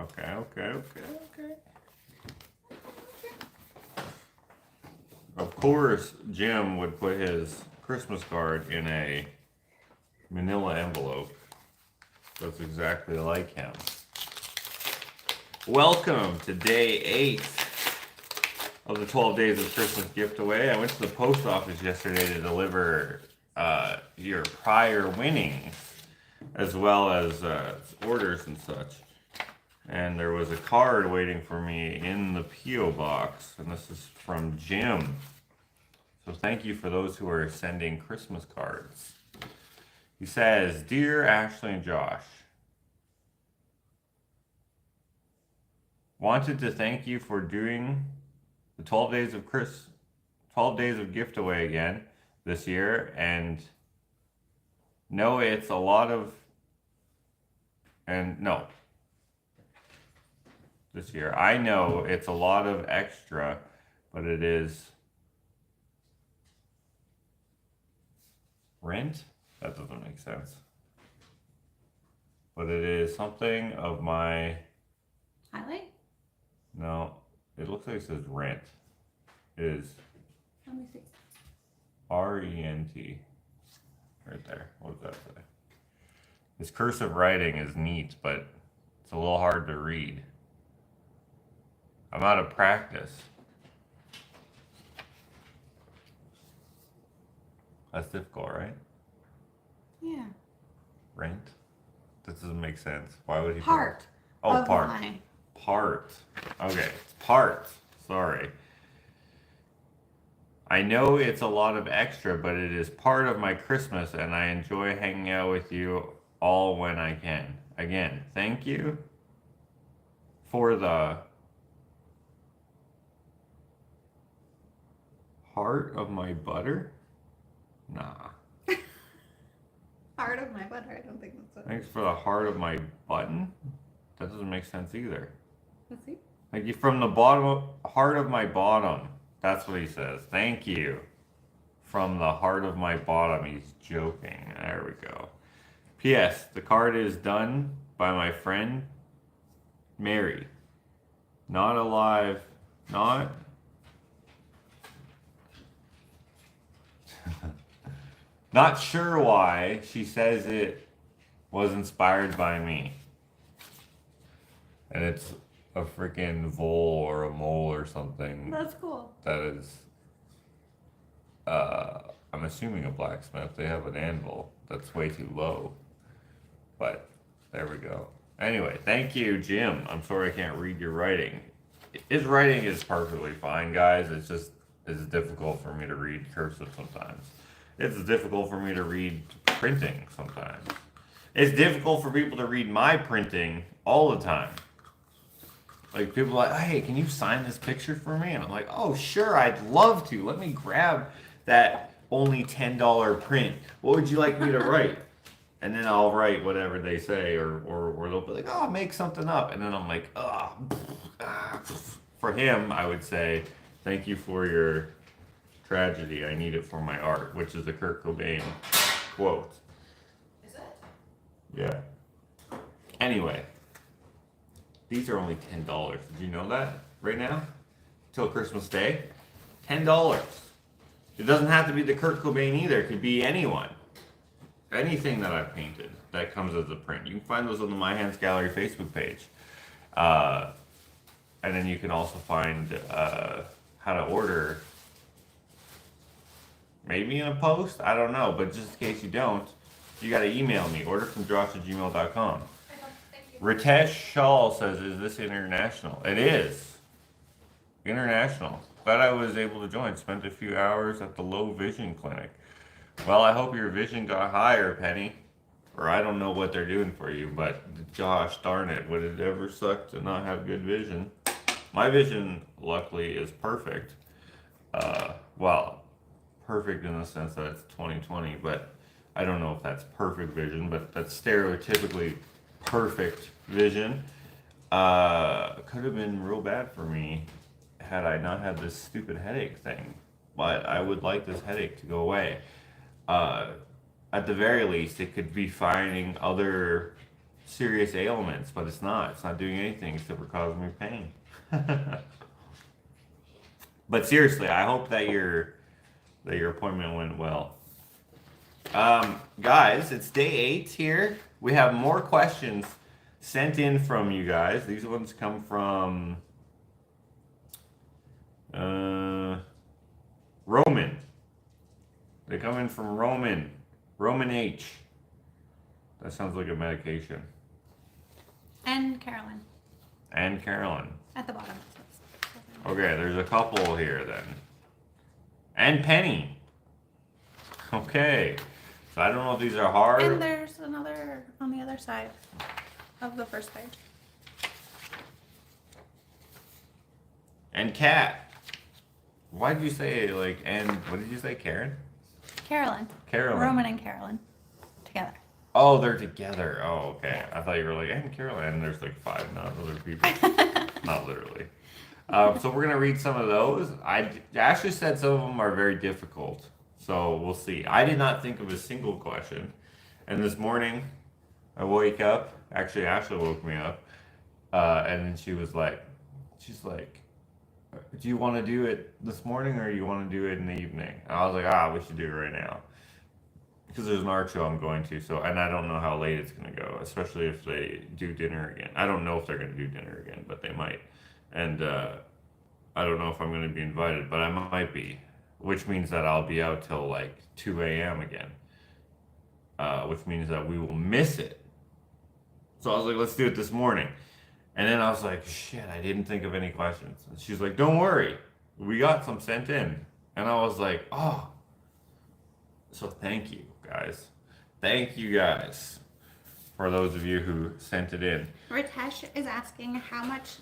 Okay. Of course, Jim would put his Christmas card in a manila envelope. That's exactly like him. Welcome to day 8 of the 12 days of Christmas gift away. I went to the post office yesterday to deliver your prior winnings, as well as orders and such. And there was a card waiting for me in the P.O. box, and this is from Jim. So thank you for those who are sending Christmas cards. He says, "Dear Ashley and Josh, wanted to thank you for doing the 12 days of gift away again this year, and know it's a lot of this year. I know it's a lot of extra, but it is rent? That doesn't make sense. But it is something of my... Highlight? No, it looks like it says rent. It is Let me see. R-E-N-T. Right there. What does that say? His cursive writing is neat, but it's a little hard to read. I'm out of practice. That's difficult, right? Yeah. Rent? This doesn't make sense. Why would he Part. Oh, part. Mine. Part. Okay. Part. Sorry. I know it's a lot of extra, but it is part of my Christmas, and I enjoy hanging out with you all when I can. Again, thank you for the heart of my butter? Nah. Heart of my butter. I don't think that's what. Thanks for the heart of my button? That doesn't make sense either. Let's see. Thank you from the heart of my bottom. That's what he says. Thank you. From the heart of my bottom. He's joking. There we go. P.S. The card is done by my friend Mary. Not alive. Not. Not sure why. She says it was inspired by me. And it's a freaking vole or a mole or something. That's cool. That is, I'm assuming a blacksmith. They have an anvil that's way too low. But there we go. Anyway, thank you, Jim. I'm sorry I can't read your writing. His writing is perfectly fine, guys. It's difficult for me to read cursive sometimes. It's difficult for me to read printing sometimes. It's difficult for people to read my printing all the time. Like, people are like, hey, can you sign this picture for me? And I'm like, oh, sure, I'd love to. Let me grab that only $10 print. What would you like me to write? And then I'll write whatever they say, or they'll be like, oh, make something up. And then I'm like, oh. For him, I would say, thank you for your tragedy. I need it for my art, which is a Kurt Cobain quote. Is it? Yeah. Anyway. These are only $10. Did you know that right now? Till Christmas Day? $10. It doesn't have to be the Kurt Cobain either. It could be anyone. Anything that I've painted that comes as a print. You can find those on the My Hands Gallery Facebook page. And then you can also find how to order. Maybe in a post? I don't know. But just in case you don't, you got to email me. orderfromjosh@gmail.com. Ritesh Shaw says, is this international? It is. International. Glad I was able to join. Spent a few hours at the low vision clinic. Well, I hope your vision got higher, Penny. Or I don't know what they're doing for you, but gosh darn it, would it ever suck to not have good vision? My vision, luckily, is perfect. Well, perfect in the sense that it's 20/20, but I don't know if that's perfect vision, but that's stereotypically perfect vision. Could have been real bad for me had I not had this stupid headache thing, but I would like this headache to go away. At the very least, it could be finding other serious ailments, but it's not. It's not doing anything except for causing me pain. But seriously, I hope that your appointment went well. Guys, it's day 8 here. We have more questions sent in from you guys. These ones come from Roman. They come in from Roman H. That sounds like a medication. And Carolyn. And Carolyn. At the bottom. Okay, there's a couple here then. And Penny. Okay. So I don't know if these are hard. And there's another on the other side of the first page. And Kat. Why did you say like, and what did you say, Karen? Carolyn. Carolyn. Roman and Carolyn. Together. Oh, they're together. Oh, okay. I thought you were like, and Carolyn. And there's like 5 not other people. Not literally. So we're going to read some of those. Ashley said some of them are very difficult. So we'll see. I did not think of a single question. And this morning, I wake up. Actually, Ashley woke me up. And then she's like, do you want to do it this morning or you want to do it in the evening? And I was like, we should do it right now. Because there's an art show I'm going to, and I don't know how late it's going to go, especially if they do dinner again. I don't know if they're going to do dinner again, but they might. And I don't know if I'm going to be invited, but I might be, which means that I'll be out till like 2 a.m. again, which means that we will miss it. So I was like, let's do it this morning. And then I was like, shit, I didn't think of any questions. And she's like, don't worry, we got some sent in. And I was like, oh. So thank you, guys. Thank you, guys, for those of you who sent it in. Ritesh is asking how much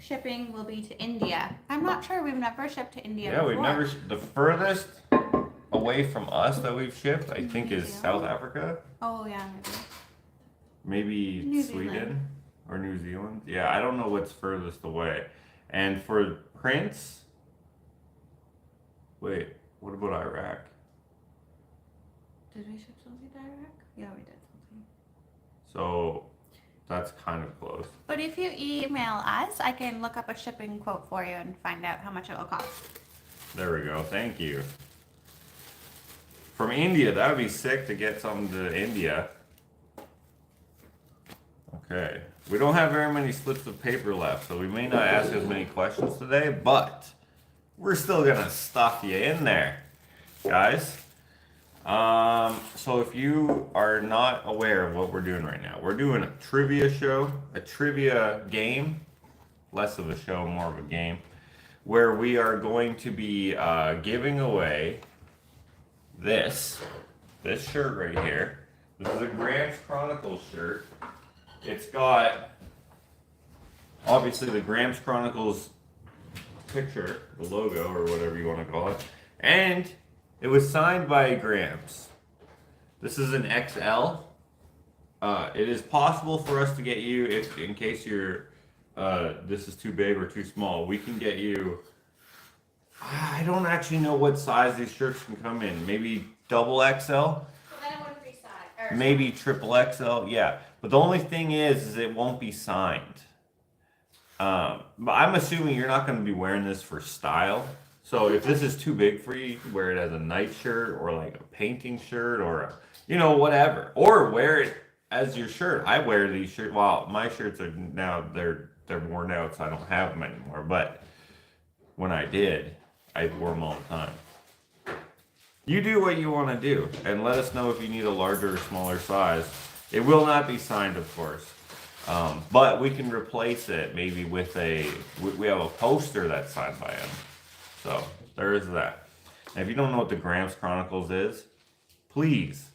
shipping will be to India. I'm not sure. We've never shipped to India before. We've never. The furthest away from us that we've shipped, I think, is South Africa. Oh, yeah, maybe New Sweden Zealand. or New Zealand. Yeah, I don't know what's furthest away. And for Prince, wait, what about Iraq? Did we ship something to Iraq? Yeah, we did something. So that's kind of close. But if you email us, I can look up a shipping quote for you and find out how much it will cost. There we go. Thank you. From India, that would be sick to get something to India. Okay. We don't have very many slips of paper left, so we may not ask as many questions today, but we're still going to stuff you in there, guys. So if you are not aware of what we're doing right now, we're doing a trivia show, a trivia game, less of a show, more of a game, where we are going to be giving away this shirt right here. This is a Gramps Chronicles shirt. It's got obviously the Gramps Chronicles picture, the logo or whatever you want to call it, and it was signed by Gramps. This is an XL. It is possible for us to get you, if in case you're this is too big or too small, we can get you. I don't actually know what size these shirts can come in. Maybe double XL. So then it wouldn't be size. Maybe triple XL. Yeah, but the only thing is it won't be signed. But I'm assuming you're not going to be wearing this for style. So if this is too big for you, you can wear it as a night shirt or like a painting shirt or whatever. Or wear it as your shirt. I wear these shirts. Well, my shirts are now they're worn out, so I don't have them anymore. But when I did, I wore them all the time. You do what you want to do, and let us know if you need a larger or smaller size. It will not be signed, of course. But we can replace it maybe with we have a poster that's signed by him. So there is that. And if you don't know what the Gramps Chronicles is, please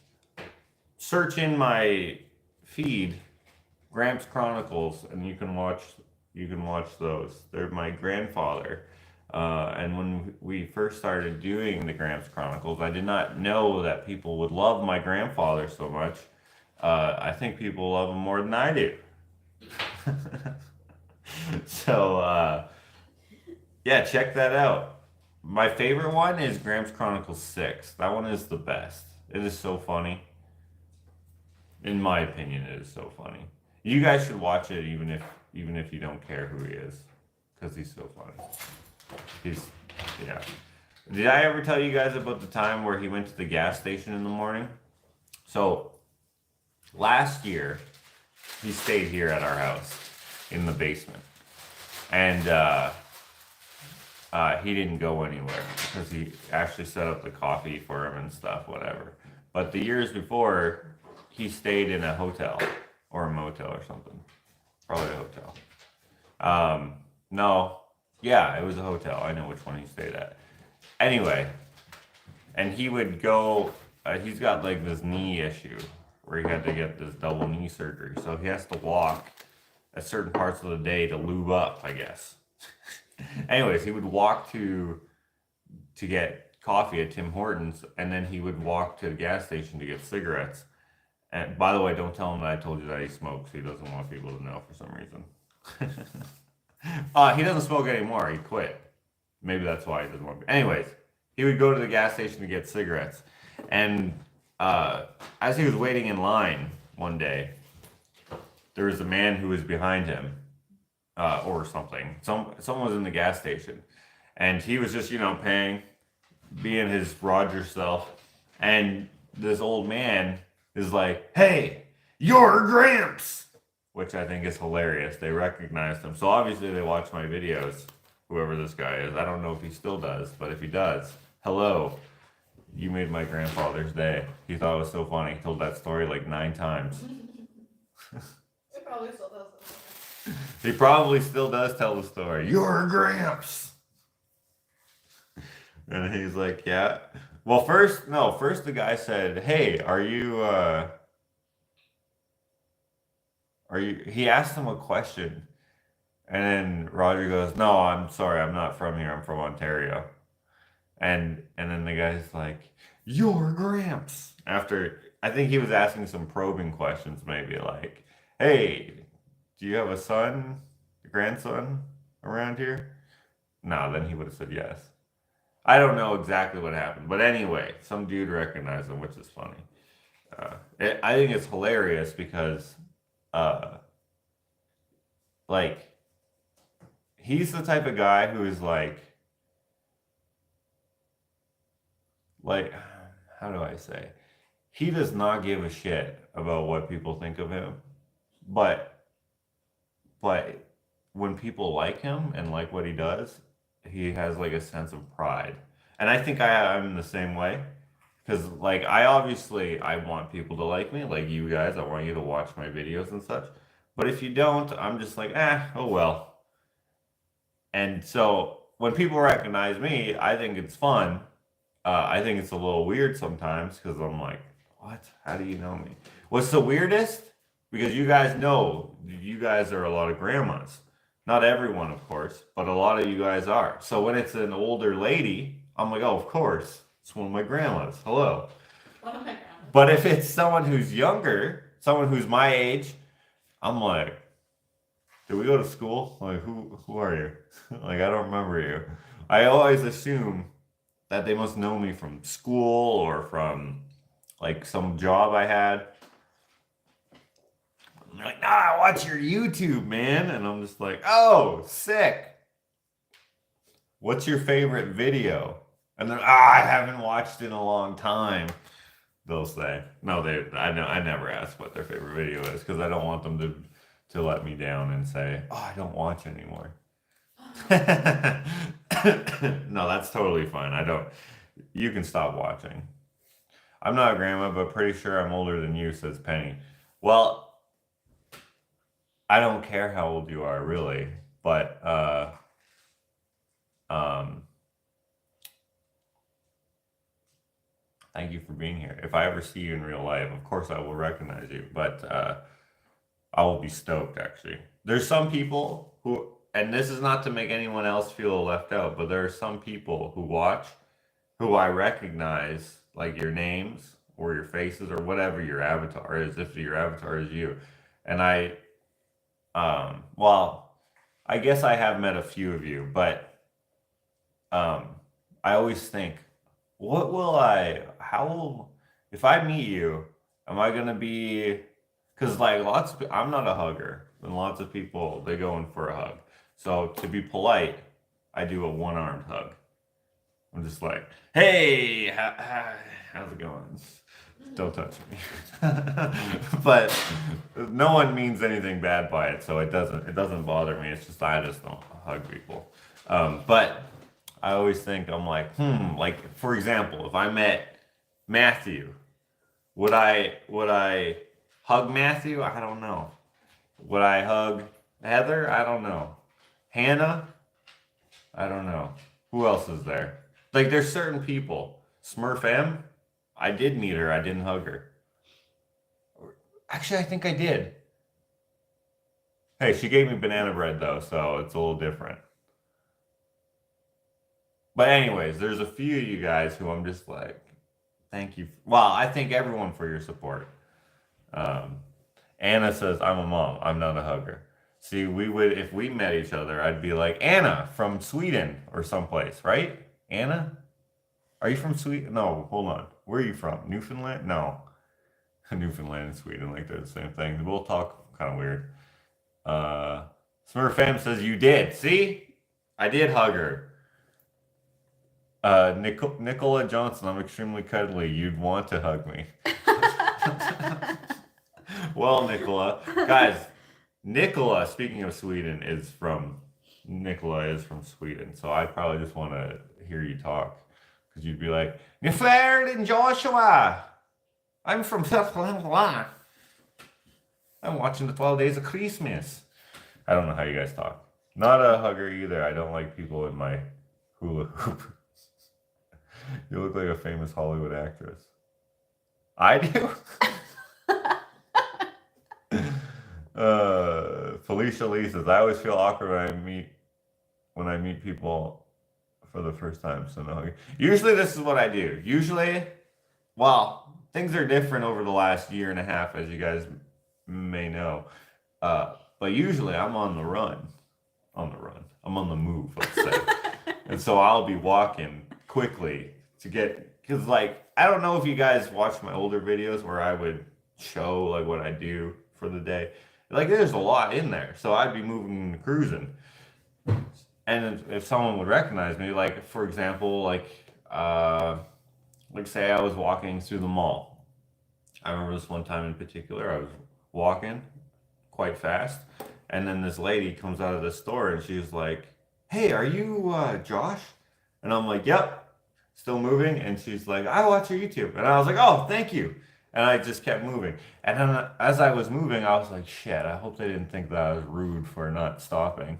search in my feed, Gramps Chronicles, and you can watch those. They're my grandfather. And when we first started doing the Gramps Chronicles, I did not know that people would love my grandfather so much. I think people love him more than I do. So, yeah, check that out. My favorite one is Gramps Chronicles 6. That one is the best. It is so funny. In my opinion, it is so funny. You guys should watch it, even if you don't care who he is, because he's so funny. He's, yeah. Did I ever tell you guys about the time where he went to the gas station in the morning? So last year, he stayed here at our house in the basement, and he didn't go anywhere because he actually set up the coffee for him and stuff, whatever. But the years before, he stayed in a hotel or a motel or something. Probably a hotel. No, yeah, it was a hotel. I know which one he stayed at. Anyway, and he would go. He's got like this knee issue where he had to get this double knee surgery, so he has to walk at certain parts of the day to lube up, I guess. Anyways, he would walk to get coffee at Tim Hortons, and then he would walk to the gas station to get cigarettes. And by the way, don't tell him that I told you that he smokes. He doesn't want people to know for some reason. He doesn't smoke anymore. He quit. Maybe that's why he doesn't want to. Anyways, he would go to the gas station to get cigarettes. And as he was waiting in line one day, there was a man who was behind him or something. Someone was in the gas station. And he was just, paying, being his Roger self. And this old man is like, "Hey, you're Gramps!" Which I think is hilarious. They recognized him. So obviously they watch my videos, whoever this guy is. I don't know if he still does, but if he does, hello. You made my grandfather's day. He thought it was so funny. He told that story like 9 times. He probably still does. He probably still does tell the story. "You're Gramps!" And he's like, "Yeah." Well, first the guy said, "Hey, are you, he asked him a question. And then Roger goes, "No, I'm sorry, I'm not from here, I'm from Ontario." And then the guy's like, "You're Gramps." After, I think he was asking some probing questions, maybe like, "Hey, do you have a son, a grandson around here?" No, then he would have said yes. I don't know exactly what happened, but anyway, some dude recognized him, which is funny. I think it's hilarious because, like, he's the type of guy who is like, how do I say? He does not give a shit about what people think of him, but when people like him and like what he does, he has like a sense of pride. And I think I'm the same way. Because like I want people to like me, like you guys. I want you to watch my videos and such. But if you don't, I'm just like, oh well. And so when people recognize me, I think it's fun. I think it's a little weird sometimes because I'm like, what? How do you know me? What's the weirdest? Because you guys know, you guys are a lot of grandmas. Not everyone, of course, but a lot of you guys are. So when it's an older lady, I'm like, oh, of course, it's one of my grandmas. Hello. One of my grandmas. But if it's someone who's younger, someone who's my age, I'm like, did we go to school? Like, who are you? Like, I don't remember you. I always assume that they must know me from school or from like some job I had. And they're like, "Nah, I watch your YouTube, man." And I'm just like, "Oh, sick. What's your favorite video?" And then, I haven't watched in a long time. They'll say, no, I never ask what their favorite video is because I don't want them to let me down and say, "Oh, I don't watch anymore." No, that's totally fine. You can stop watching. I'm not a grandma, but pretty sure I'm older than you, says Penny. Well, I don't care how old you are, really, but thank you for being here. If I ever see you in real life, of course I will recognize you, but I will be stoked, actually. There's some people who, and this is not to make anyone else feel left out, but there are some people who watch who I recognize, like your names or your faces or whatever your avatar is, if your avatar is you. And well, I guess I have met a few of you, but I always think, if I meet you, am I going to be Because like I'm not a hugger, and lots of people they go in for a hug. So to be polite, I do a one-armed hug. I'm just like, hey, how's it going? Don't touch me. But no one means anything bad by it, so it doesn't bother me. It's just I just don't hug people. But I always think I'm like, like for example, if I met Matthew, would I hug Matthew? I don't know. Would I hug Heather? I don't know. Hannah? I don't know. Who else is there? Like there's certain people. Smurf M? I did meet her. I didn't hug her. Actually, I think I did. Hey, she gave me banana bread though, so it's a little different. But anyways, there's a few of you guys who I'm just like, thank you. Well, I thank everyone for your support. Anna says, I'm a mom. I'm not a hugger. See, if we met each other, I'd be like, Anna from Sweden or someplace, right? Anna? Are you from Sweden? No, hold on. Where are you from? Newfoundland? No. Newfoundland and Sweden, like they're the same thing. We'll talk kind of weird. Smurf Fam says you did. See? I did hug her. Nicola Johnson, I'm extremely cuddly. You'd want to hug me. Well, Nicola. Guys, Nicola, speaking of Sweden, Nicola is from Sweden. So I probably just want to hear you talk. Because you'd be like, Niflerd and Joshua. I'm from South Carolina. I'm watching the 12 Days of Christmas. I don't know how you guys talk. Not a hugger either. I don't like people in my hula hoop. You look like a famous Hollywood actress. I do? Felicia Lee says, I always feel awkward when I meet people for the first time. So no hugging. Usually this is what I do. Well, things are different over the last year and a half, as you guys may know. But usually I'm on the run. I'm on the move, let's say. And so I'll be walking quickly because like, I don't know if you guys watch my older videos where I would show like what I do for the day. Like there's a lot in there. So I'd be moving and cruising. And if someone would recognize me, like for example, like say I was walking through the mall. I remember this one time in particular, I was walking quite fast. And then this lady comes out of the store and she's like, hey, are you Josh? And I'm like, yep, still moving. And she's like, I watch your YouTube. And I was like, oh, thank you. And I just kept moving. And then as I was moving, I was like, shit, I hope they didn't think that I was rude for not stopping.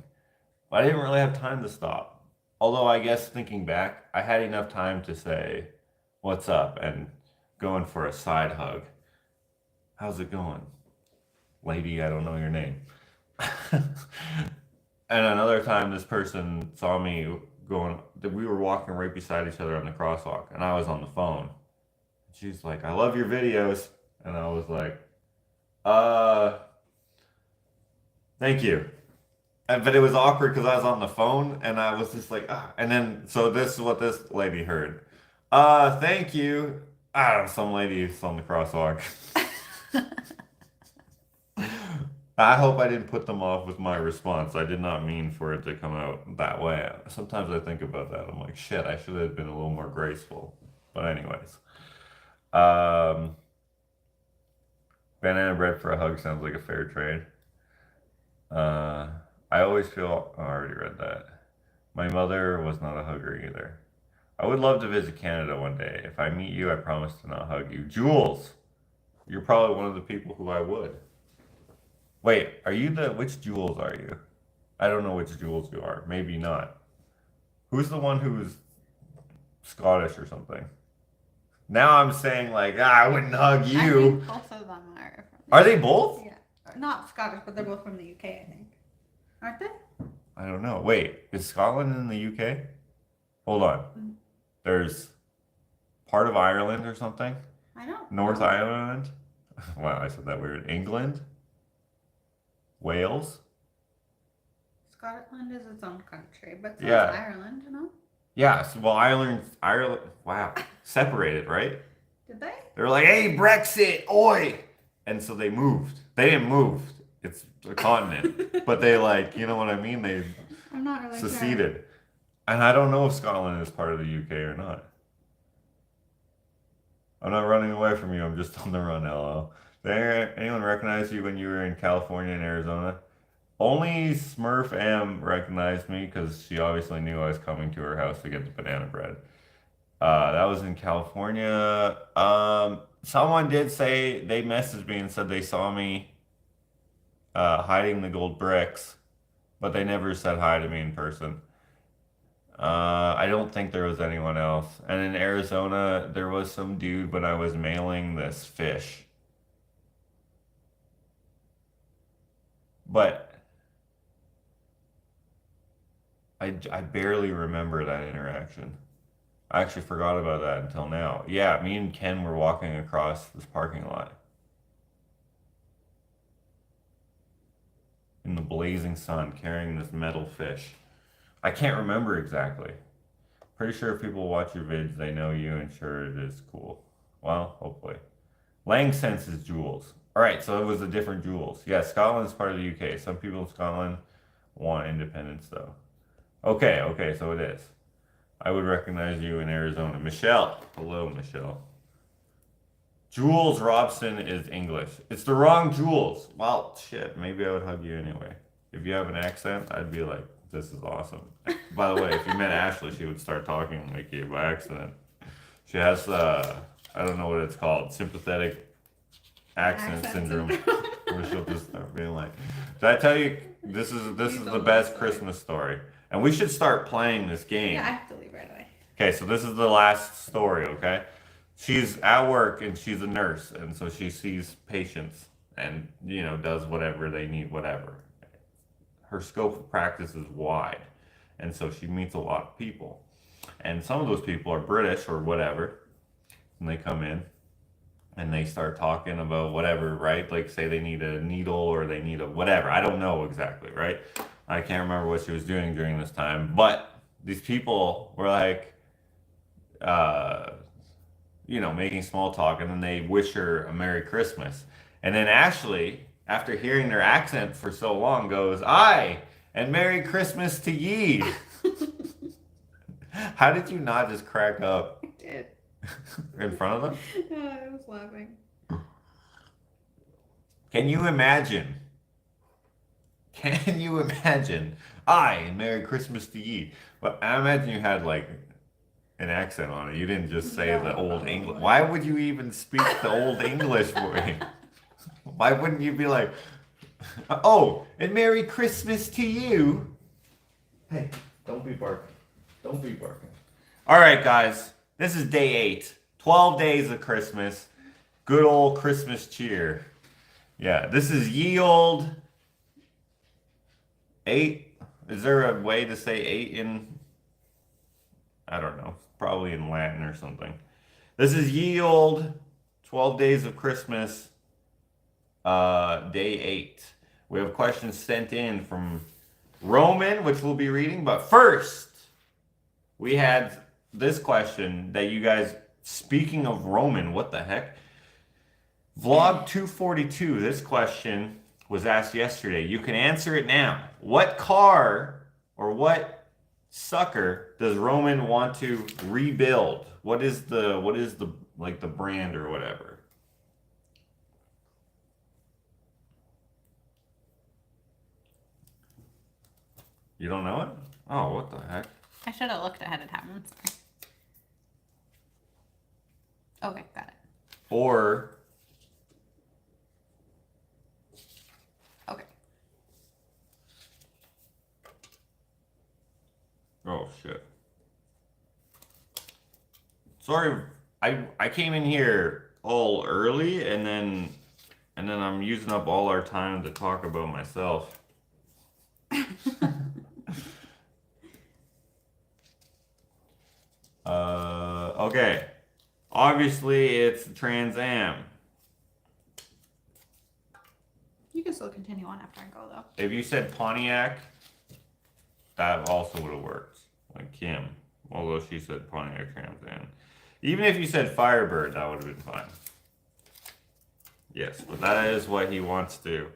But I didn't really have time to stop. Although I guess thinking back, I had enough time to say, what's up? And going for a side hug. How's it going? Lady, I don't know your name. And another time this person saw me we were walking right beside each other on the crosswalk and I was on the phone. She's like, I love your videos. And I was like, thank you. But it was awkward because I was on the phone and I was just like, ah. And then, so this is what this lady heard. Thank you. Some lady on the crosswalk. I hope I didn't put them off with my response. I did not mean for it to come out that way. Sometimes I think about that. I'm like, shit, I should have been a little more graceful. But anyways. Banana bread for a hug sounds like a fair trade. I always feel... Oh, I already read that. My mother was not a hugger either. I would love to visit Canada one day. If I meet you, I promise to not hug you. Jules! You're probably one of the people who I would. Wait, which Jules are you? I don't know which Jules you are. Maybe not. Who's the one who's Scottish or something? Now I'm saying like, I wouldn't hug you. I think both of them are. Are they both? Yeah. Not Scottish, but they're both from the UK, I think. Aren't they? I don't know. Wait, is Scotland in the UK? Hold on. There's part of Ireland or something? I don't North know. Ireland? Wow, I said that weird. England? Wales? Scotland is its own country, but so Yeah. is Ireland, you know? Yeah, well, Ireland, wow, separated, right? Did they? They were like, hey, Brexit, oi! And so they moved. They didn't move. It's a continent. But they like, you know what I mean? They I'm not really seceded. sure. And I don't know if Scotland is part of the UK or not. I'm not running away from you. I'm just on the run, LO. Did anyone recognize you when you were in California and Arizona? Only Smurf M recognized me because she obviously knew I was coming to her house to get the banana bread. That was in California. Someone did say they messaged me and said they saw me hiding the gold bricks, but they never said hi to me in person. I don't think there was anyone else. And in Arizona, there was some dude when I was mailing this fish. But I barely remember that interaction. I actually forgot about that until now. Yeah, me and Ken were walking across this parking lot in the blazing sun carrying this metal fish. I can't remember exactly. Pretty sure if people watch your vids, they know you and sure it is cool. Well, hopefully. Lang senses Jules. Alright, so it was a different Jules. Yeah, Scotland's part of the UK. Some people in Scotland want independence though. Okay, so it is. I would recognize you in Arizona. Michelle. Hello, Michelle. Jules Robson is English. It's the wrong Jules. Well, shit, maybe I would hug you anyway. If you have an accent, I'd be like, this is awesome. By the way, if you met Ashley, she would start talking like you by accident. She has, I don't know what it's called, sympathetic accent syndrome. Where she'll just start being like, did I tell you, this is the best Christmas story. And we should start playing this game. Yeah, I have to leave right away. Okay, so this is the last story, okay? She's at work and she's a nurse, and so she sees patients and, you know, does whatever they need, whatever. Her scope of practice is wide, and so she meets a lot of people. And some of those people are British or whatever, and they come in and they start talking about whatever, right? Like, say they need a needle or they need a whatever. I don't know exactly, right? I can't remember what she was doing during this time, but these people were like, you know, making small talk, and then they wish her a Merry Christmas. And then Ashley, after hearing their accent for so long, goes, "Aye, and Merry Christmas to ye." How did you not just crack up? I did. In front of them? I was laughing. Can you imagine? Can you imagine? Aye, and Merry Christmas to ye. But I imagine you had like an accent on it. You didn't just say the old English. Why would you even speak the old English way? Why wouldn't you be like, "Oh, and Merry Christmas to you"? Hey, don't be barking. Don't be barking. All right, guys. This is day 8. 12 days of Christmas. Good old Christmas cheer. Yeah, this is ye old 8. Is there a way to say 8 in... I don't know. Probably in Latin or something. This is ye old 12 days of Christmas, day 8. We have questions sent in from Roman, which we'll be reading. But first, we had this question that you guys, speaking of Roman, what the heck? Vlog 242, this question was asked yesterday. You can answer it now. What car or what sucker does Roman want to rebuild? What is the like the brand or whatever? You don't know it? Oh, what the heck? I should have looked ahead of time. I'm sorry. Okay, got it. Or Okay. oh shit. Sorry, I came in here all early and then I'm using up all our time to talk about myself. Okay. Obviously it's Trans Am. You can still continue on after I go though. If you said Pontiac, that also would have worked. Like Kim. Although she said Pontiac Trans Am. Even if you said Firebird, that would have been fine. Yes, but that is what he wants to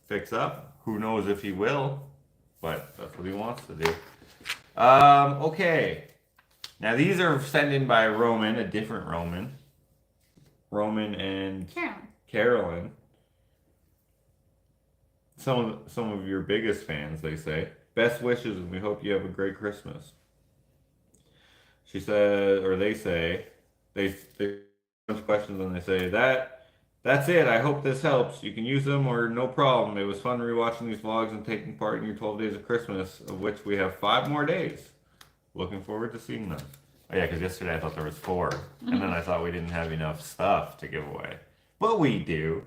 fix up. Who knows if he will, but that's what he wants to do. Okay. Now these are sent in by Roman, a different Roman. Roman and Carolyn. Some of your biggest fans, they say. Best wishes, and we hope you have a great Christmas. She said, or they say, they ask questions and they say that's it. I hope this helps. You can use them or no problem. It was fun rewatching these vlogs and taking part in your 12 days of Christmas, of which we have 5 more days. Looking forward to seeing them. Oh yeah, because yesterday I thought there was 4, and then I thought we didn't have enough stuff to give away, but we do.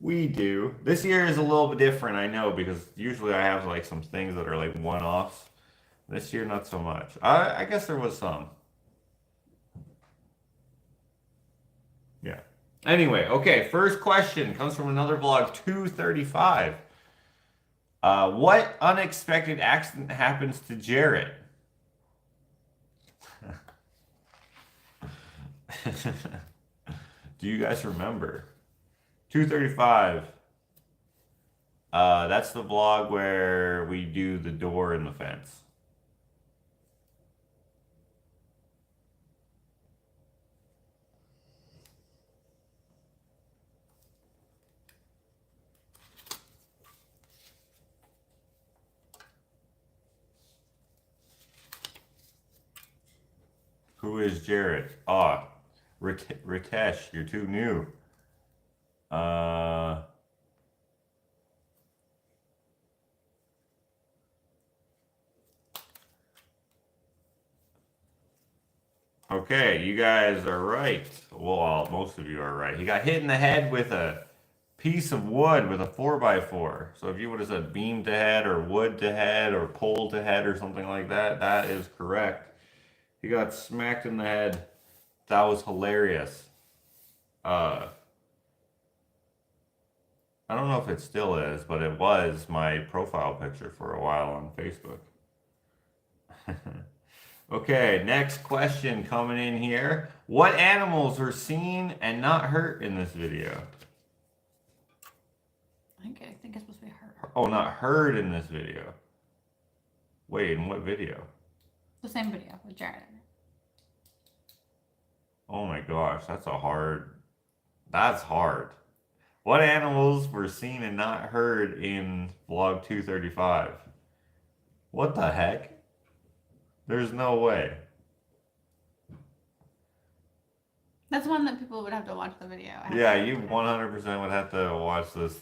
We do. This year is a little bit different, I know, because usually I have like some things that are like one-offs. This year, not so much. I guess there was some. Yeah. Anyway, okay, first question comes from another vlog, 235. What unexpected accident happens to Jarrett? Do you guys remember? 235. That's the vlog where we do the door in the fence. Who is Jarrett? Ritesh, you're too new. Okay, you guys are right. Well, most of you are right. He got hit in the head with a piece of wood with a 4x4. So if you would have said beam to head or wood to head or pole to head or something like that, that is correct. He got smacked in the head. That was hilarious. I don't know if it still is, but it was my profile picture for a while on Facebook. Okay, next question coming in here. What animals were seen and not hurt in this video? I think it's supposed to be hurt. Oh, not heard in this video. Wait, in what video? The same video with Jared in it. Oh my gosh, that's hard. What animals were seen and not heard in vlog 235? What the heck? There's no way. That's one that people would have to watch the video. Yeah, you 100% would have to watch this.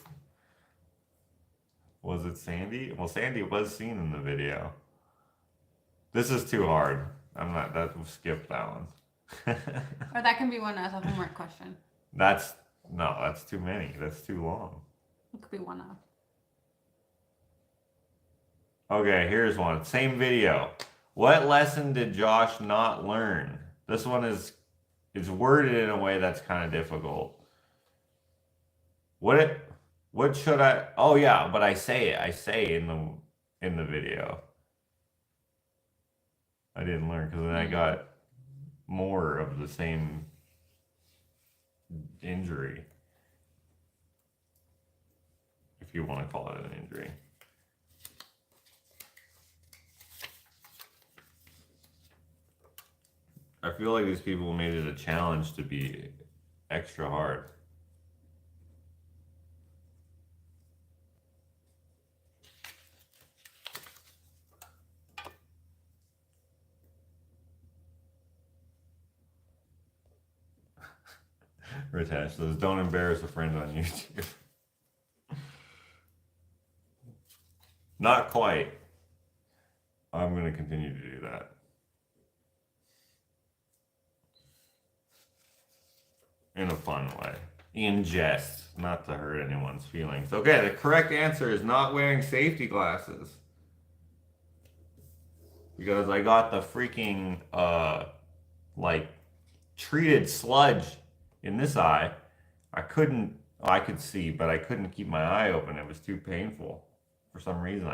Was it Sandy? Well, Sandy was seen in the video. This is too hard. We'll skip that one. Or that can be one as a homework question. That's too many. That's too long. It could be one of. Okay, here's one. Same video. What lesson did Josh not learn? This one is worded in a way that's kind of difficult. What should I? Oh yeah, but I say it. I say in the video. I didn't learn because then I got more of the same injury, if you want to call it an injury. I feel like these people made it a challenge to be extra hard. Ritesh says, don't embarrass a friend on YouTube. Not quite. I'm going to continue to do that. In a fun way. In jest, not to hurt anyone's feelings. Okay, the correct answer is not wearing safety glasses. Because I got the freaking, like, treated sludge in this eye. I could see, but I couldn't keep my eye open. It was too painful. For some reason,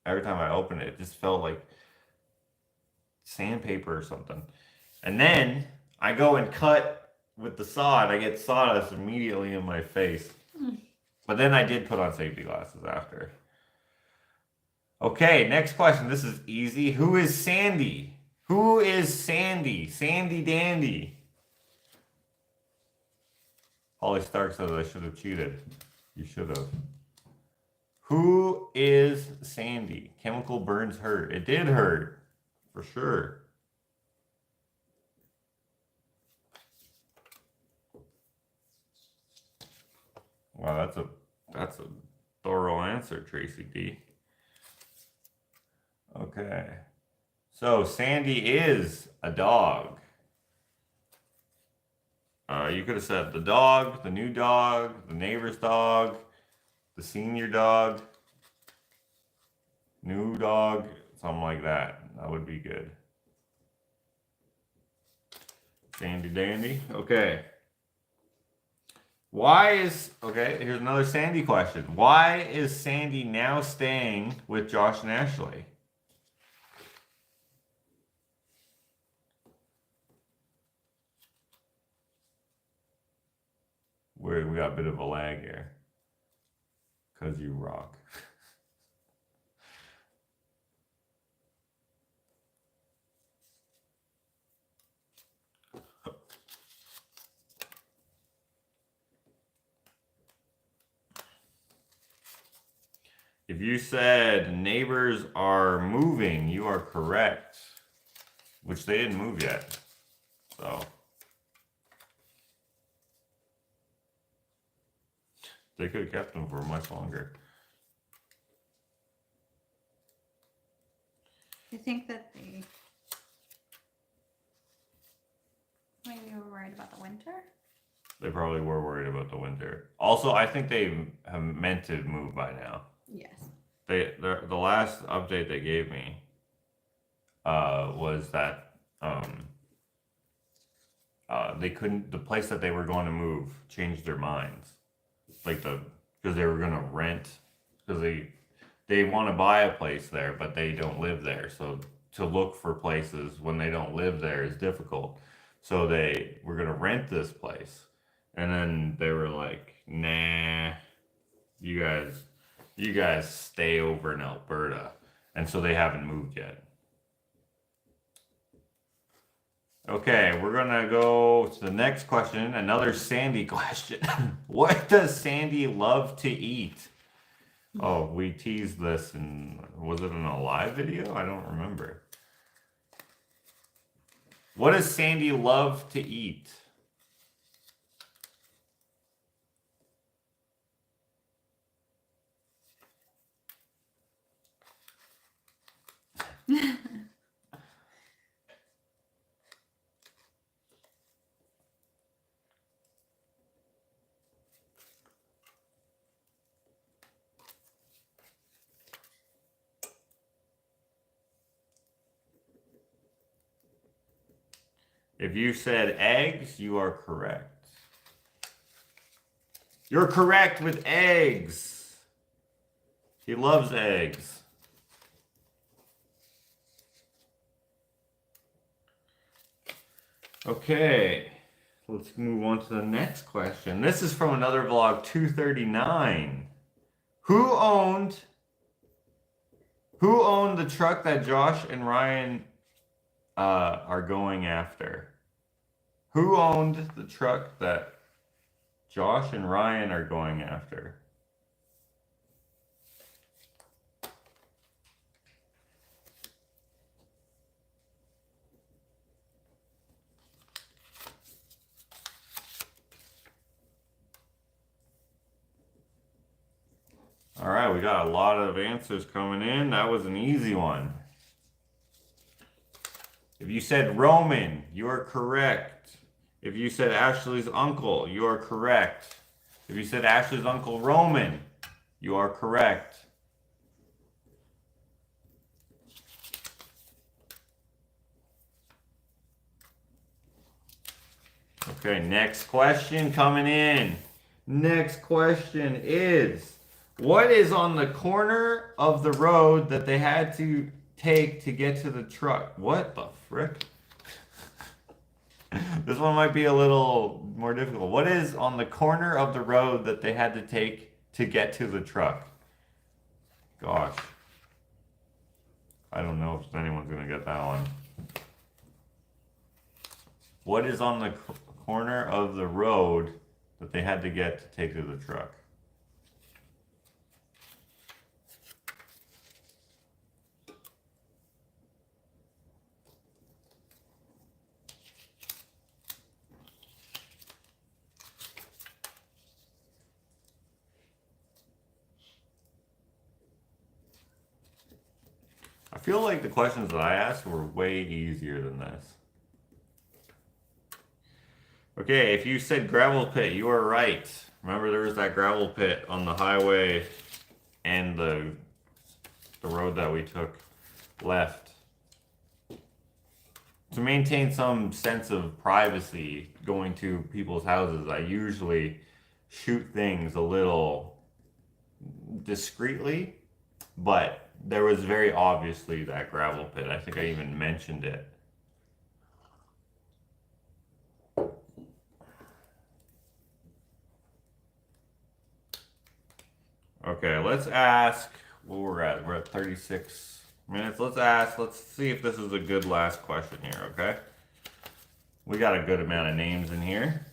every time I opened it, it just felt like sandpaper or something. And then I go and cut with the sod, I get sawdust immediately in my face. But then I did put on safety glasses after. Okay, next question. This is easy. Who is Sandy? Who is Sandy? Sandy Dandy. Holly Stark says I should have cheated. You should have. Who is Sandy? Chemical burns hurt. It did hurt. For sure. Wow, that's a thorough answer, Tracy D. Okay. So Sandy is a dog. You could have said the dog, the new dog, the neighbor's dog, the senior dog, new dog, something like that. That would be good. Sandy Dandy. Okay. Okay, here's another Sandy question. Why is Sandy now staying with Josh and Ashley? We got a bit of a lag here. 'Cause you rock. If you said neighbors are moving, you are correct. Which they didn't move yet. So. They could have kept them for much longer. You think that they maybe were worried about the winter? They probably were worried about the winter. Also, I think they have meant to move by now. Yes. The last update they gave me was that they couldn't, the place that they were going to move changed their minds. Like because they were going to rent, because they want to buy a place there, but they don't live there. So to look for places when they don't live there is difficult. So they were going to rent this place. And then they were like, nah, you guys stay over in Alberta. And so they haven't moved yet. Okay, we're gonna go to the next question, another Sandy question. What does Sandy love to eat? Oh, we teased this was it in a live video? I don't remember. What does Sandy love to eat? If you said eggs, you are correct. You're correct with eggs. He loves eggs. Okay, let's move on to the next question. This is from another vlog, 239. Who owned the truck that Josh and Ryan are going after? Who owned the truck that Josh and Ryan are going after? All right, we got a lot of answers coming in. That was an easy one. If you said Roman, you are correct. If you said Ashley's uncle, you are correct. If you said Ashley's uncle Roman, you are correct. Okay, next question coming in. Next question is, what is on the corner of the road that they had to take to get to the truck? What the frick? This one might be a little more difficult. What is on the corner of the road that they had to take to get to the truck? Gosh. I don't know if anyone's going to get that one. What is on the corner of the road that they had to get to take to the truck? I feel like the questions that I asked were way easier than this. Okay, if you said gravel pit, you are right. Remember there was that gravel pit on the highway and the road that we took left. To maintain some sense of privacy going to people's houses, I usually shoot things a little discreetly, but there was very obviously that gravel pit. I think I even mentioned it. Okay, let's ask what we're at. We're at 36 minutes. Let's see if this is a good last question here, okay? We got a good amount of names in here.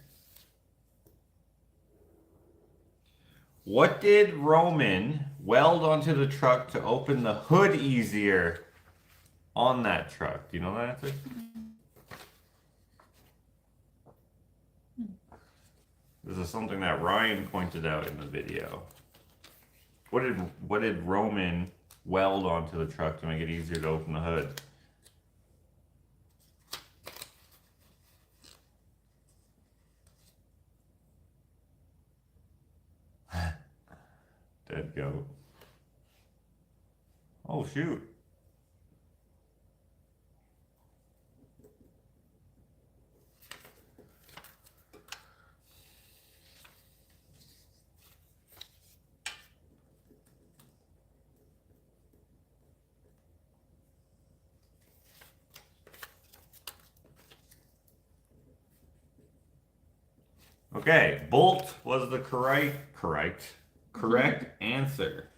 What did Roman weld onto the truck to open the hood easier on that truck? Do you know that answer? This is something that Ryan pointed out in the video. What did Roman weld onto the truck to make it easier to open the hood? Dead goat. Oh shoot. Okay, bolt was the correct answer.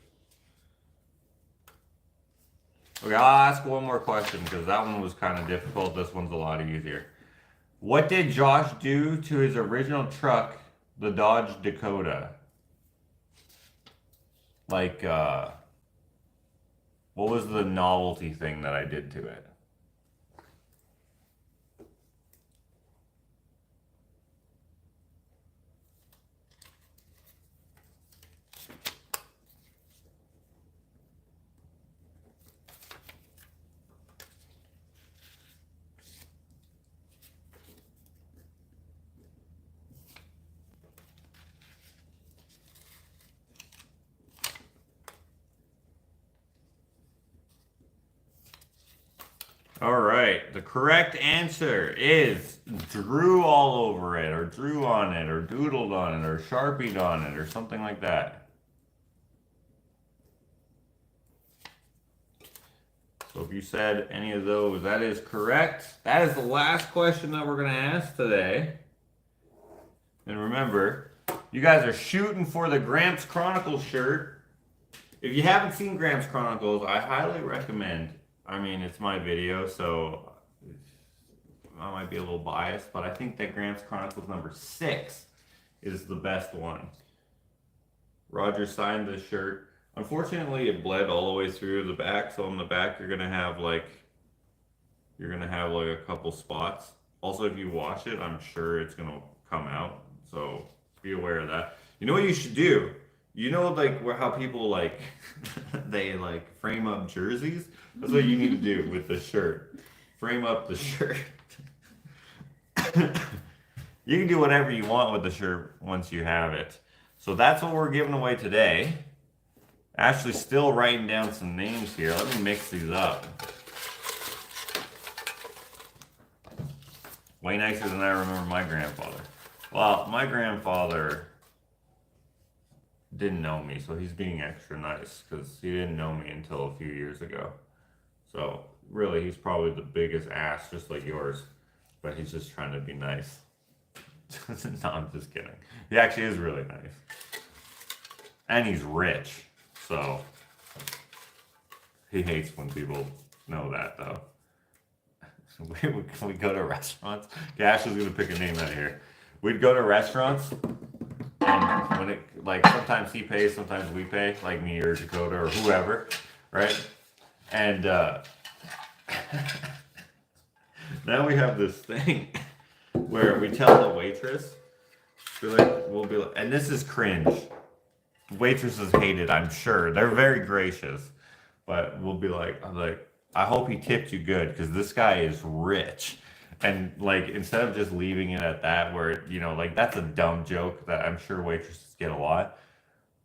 Okay, I'll ask one more question because that one was kind of difficult. This one's a lot easier. What did Josh do to his original truck, the Dodge Dakota? Like, what was the novelty thing that I did to it? All right, the correct answer is drew all over it, or drew on it, or doodled on it, or sharpied on it, or something like that. So if you said any of those, that is correct. That is the last question that we're going to ask today. And remember, you guys are shooting for the Gramps Chronicles shirt. If you haven't seen Gramps Chronicles, I highly recommend. I mean, it's my video, so I might be a little biased, but I think that Gramps Chronicles number 6 is the best one. Roger signed this shirt. Unfortunately, it bled all the way through the back, so on the back you're gonna have like a couple spots. Also, if you wash it, I'm sure it's gonna come out, so be aware of that. You know what you should do? You know, like how people like they like frame up jerseys? That's what you need to do with the shirt. Frame up the shirt. You can do whatever you want with the shirt once you have it. So that's what we're giving away today. Ashley's still writing down some names here. Let me mix these up. Way nicer than I remember my grandfather. Well, my grandfather didn't know me, so he's being extra nice because he didn't know me until a few years ago. So really, he's probably the biggest ass, just like yours. but he's just trying to be nice. No, I'm just kidding. He actually is really nice. And he's rich, so he hates when people know that, though. We go to restaurants. Okay, Ashley's gonna pick a name out of here. We'd go to restaurants, and when it like sometimes he pays, sometimes we pay, like me or Dakota or whoever, right? And now we have this thing where we tell the waitress, we'll be like, and this is cringe. Waitresses hate it, I'm sure. They're very gracious, but we'll be like, I hope he tipped you good because this guy is rich. And like, instead of just leaving it at that, where, you know, like that's a dumb joke that I'm sure waitresses get a lot.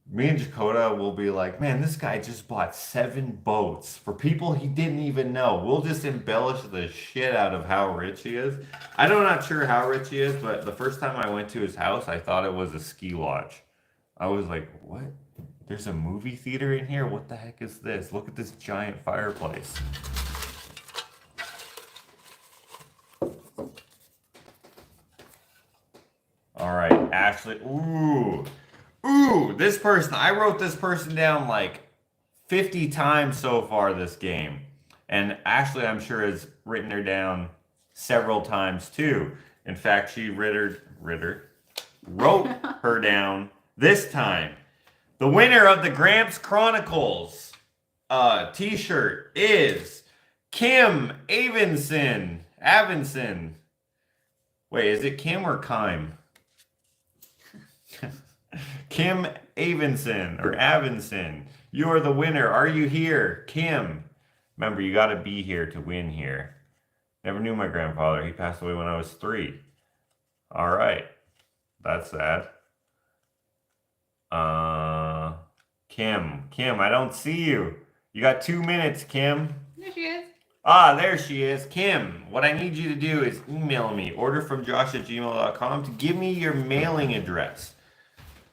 Me and Dakota will be like, man, this guy just bought 7 boats for people he didn't even know. We'll just embellish the shit out of how rich he is. I'm not sure how rich he is, but the first time I went to his house, I thought it was a ski lodge. I was like, what? There's a movie theater in here? What the heck is this? Look at this giant fireplace. All right, Ashley. Ooh, this person. I wrote this person down like 50 times so far this game. And Ashley, I'm sure, has written her down several times too. In fact, she wrote her down this time. The winner of the Gramps Chronicles t-shirt is Kim Avinson. Wait, is it Kim or Kime? Kim Avinson. You are the winner. Are you here? Kim. Remember, you got to be here to win here. Never knew my grandfather. He passed away when I was 3. All right. That's sad. Kim, I don't see you. You got 2 minutes, Kim. There she is. There she is. Kim, what I need you to do is email me, orderfromjosh@gmail.com, to give me your mailing address.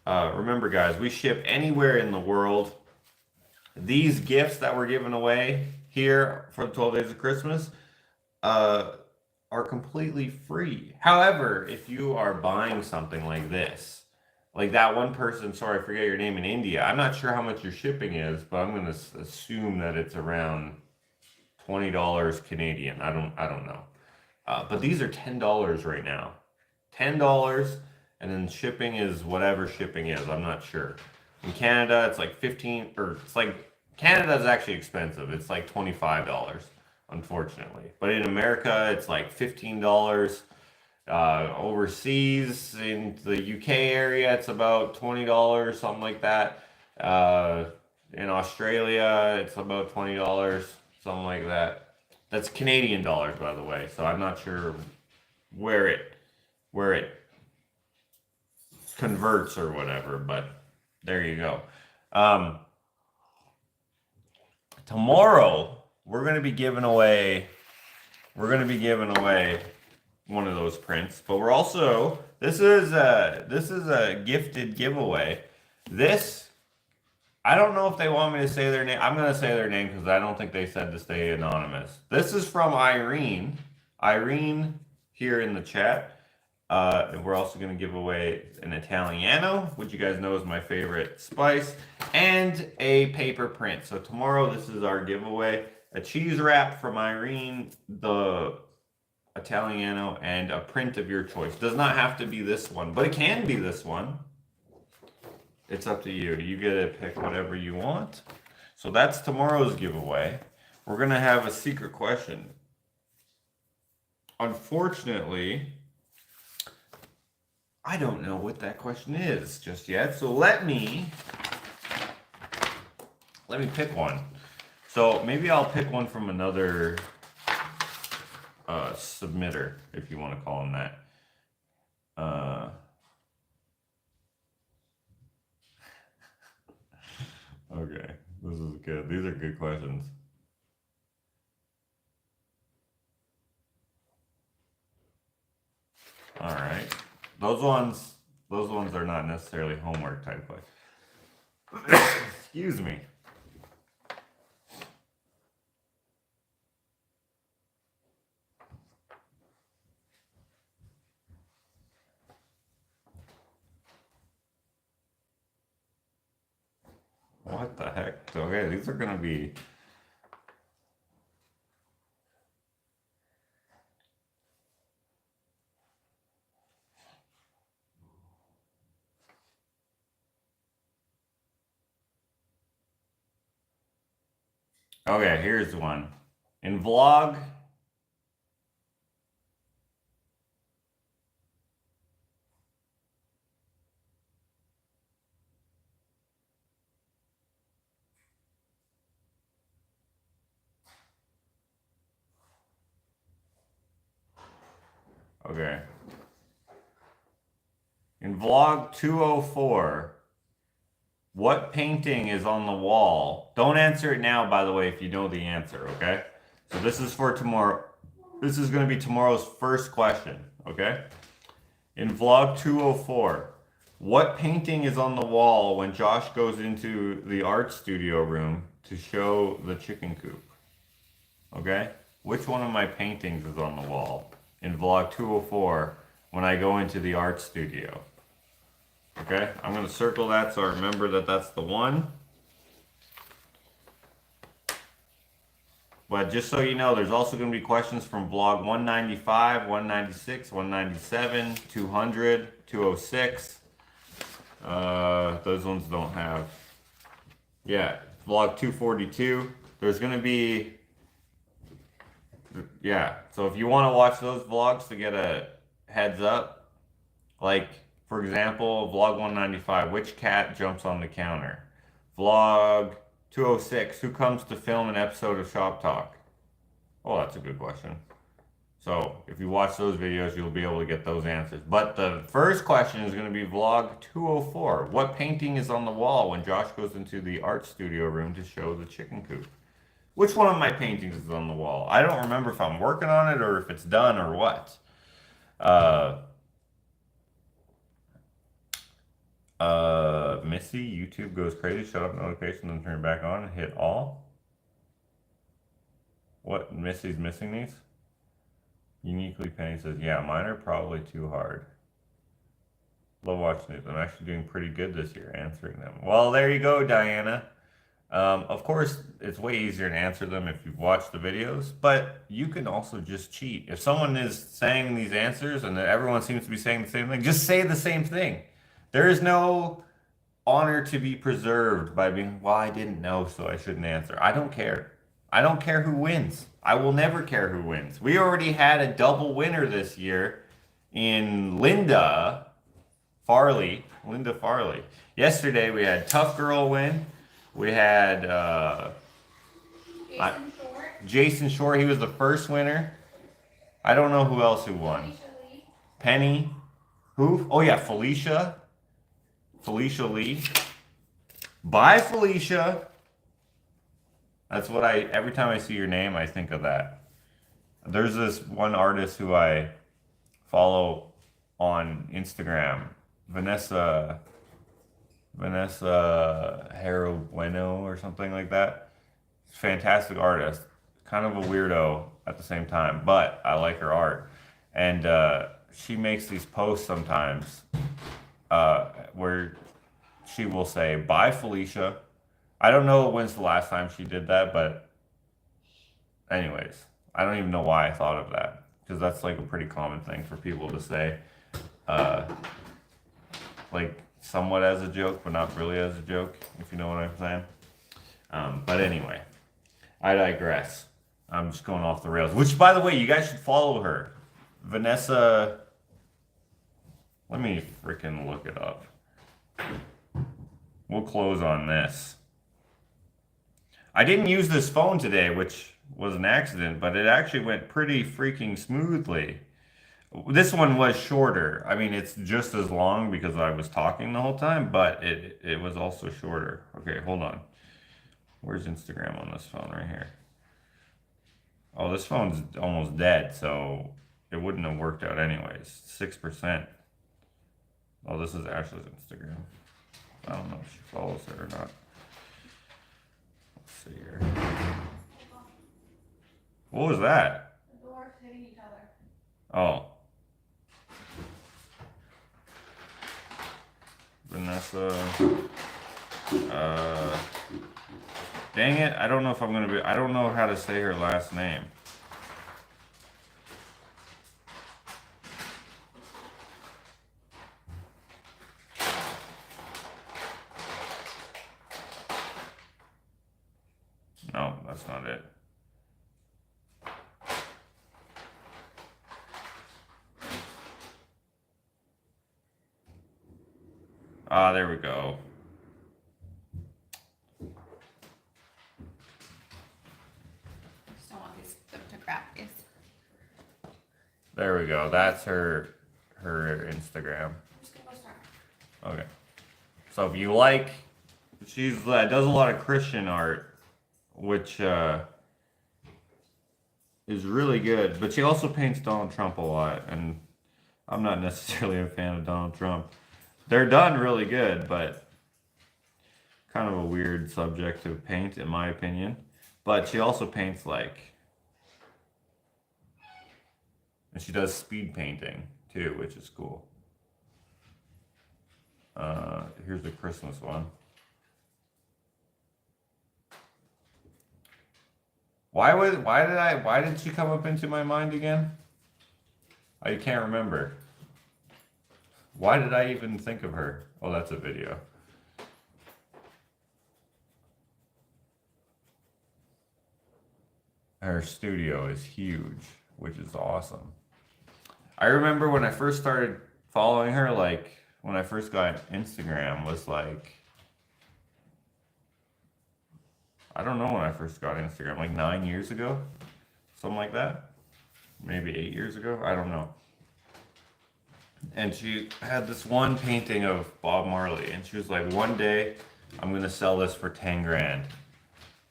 Remember, guys, we ship anywhere in the world. These gifts that we're giving away here for the 12 Days of Christmas are completely free. However, if you are buying something like this, like that one person, sorry, I forget your name, in India, I'm not sure how much your shipping is, but I'm going to assume that it's around $20 Canadian. I don't know. But these are $10 right now. $10, and then shipping is whatever shipping is. I'm not sure. In Canada, it's like 15, or it's like, Canada's actually expensive. It's like $25, unfortunately. But in America, it's like $15. Overseas, in the UK area, it's about $20, something like that. In Australia, it's about $20, something like that. That's Canadian dollars, by the way. So I'm not sure where it converts or whatever, but there you go. Tomorrow we're going to be giving away one of those prints, but we're also, this is a gifted giveaway. This, I don't know if they want me to say their name. I'm going to say their name because I don't think they said to stay anonymous. This is from Irene here in the chat. And we're also going to give away an Italiano, which you guys know is my favorite spice, and a paper print. So tomorrow, this is our giveaway: a cheese wrap from Irene, the Italiano, and a print of your choice. Does not have to be this one, but it can be this one. It's up to you. You get to pick whatever you want. So that's tomorrow's giveaway. We're going to have a secret question. Unfortunately, I don't know what that question is just yet. So let me pick one. So maybe I'll pick one from another submitter, if you want to call him that. Okay, this is good. These are good questions. All right. Those ones are not necessarily homework type questions. Excuse me. What the heck? Okay, these are gonna be. Okay, here's one. In vlog. Okay. In vlog 204, what painting is on the wall? Don't answer it now, by the way, if you know the answer, okay? So this is for tomorrow. This is going to be tomorrow's first question, okay? In vlog 204, what painting is on the wall when Josh goes into the art studio room to show the chicken coop? Okay? Which one of my paintings is on the wall in vlog 204 when I go into the art studio? Okay? I'm going to circle that so I remember that that's the one. But just so you know, there's also going to be questions from vlog 195, 196, 197, 200, 206. Those ones don't have. Yeah, vlog 242. There's going to be. Yeah, so if you want to watch those vlogs to get a heads up, like, for example, vlog 195, which cat jumps on the counter? Vlog 206, who comes to film an episode of Shop Talk? Oh, that's a good question. So if you watch those videos, you'll be able to get those answers. But the first question is going to be vlog 204. What painting is on the wall when Josh goes into the art studio room to show the chicken coop? Which one of my paintings is on the wall? I don't remember if I'm working on it or if it's done or what. Missy, YouTube goes crazy. Shut up notification, then turn it back on and hit all. What? Missy's missing these? Uniquely Penny says, yeah, mine are probably too hard. Love watching these. I'm actually doing pretty good this year answering them. Well, there you go, Diana. Of course, it's way easier to answer them if you've watched the videos, but you can also just cheat. If someone is saying these answers and everyone seems to be saying the same thing, just say the same thing. There is no honor to be preserved by being, well, I didn't know, so I shouldn't answer. I don't care. I don't care who wins. I will never care who wins. We already had a double winner this year in Linda Farley. Yesterday we had Tough Girl win. We had Jason Shore. He was the first winner. I don't know who else who won. Penny. Who? Oh yeah, Felicia. Felicia Lee. Bye, Felicia. That's what every time I see your name, I think of that. There's this one artist who I follow on Instagram, Vanessa Haro Bueno or something like that. Fantastic artist. Kind of a weirdo at the same time, but I like her art. And she makes these posts sometimes where she will say, bye, Felicia. I don't know when's the last time she did that, but anyways, I don't even know why I thought of that, because that's like a pretty common thing for people to say, like somewhat as a joke, but not really as a joke, if you know what I'm saying. But anyway, I digress. I'm just going off the rails, which, by the way, you guys should follow her. Vanessa, let me freaking look it up. We'll close on this. I didn't use this phone today, which was an accident, but it actually went pretty freaking smoothly. This one was shorter. I mean, it's just as long because I was talking the whole time, but it was also shorter. Okay, hold on. Where's Instagram on this phone? Right here. Oh, this phone's almost dead, so it wouldn't have worked out anyways. 6%. Oh, this is Ashley's Instagram. I don't know if she follows it or not. Let's see here. What was that? The doors hitting each other. Oh. Vanessa. Dang it, I don't know if I'm gonna be, I don't know how to say her last name. No, that's not it. Ah, there we go. Just don't want these to crack these. There we go. That's her Instagram. I'm just gonna go start. Okay. So if you like, she's does a lot of Christian art, which is really good. But she also paints Donald Trump a lot, and I'm not necessarily a fan of Donald Trump. They're done really good, but kind of a weird subject to paint, in my opinion. But she also paints and she does speed painting too, which is cool. Here's the Christmas one. Why did she come up into my mind again? I can't remember. Why did I even think of her? Oh, that's a video. Her studio is huge, which is awesome. I remember when I first started following her, like when I first got Instagram, was like, I don't know when I first got Instagram, like 9 years ago, something like that. Maybe 8 years ago, I don't know. And she had this one painting of Bob Marley, and she was like, one day I'm gonna sell this for 10 grand.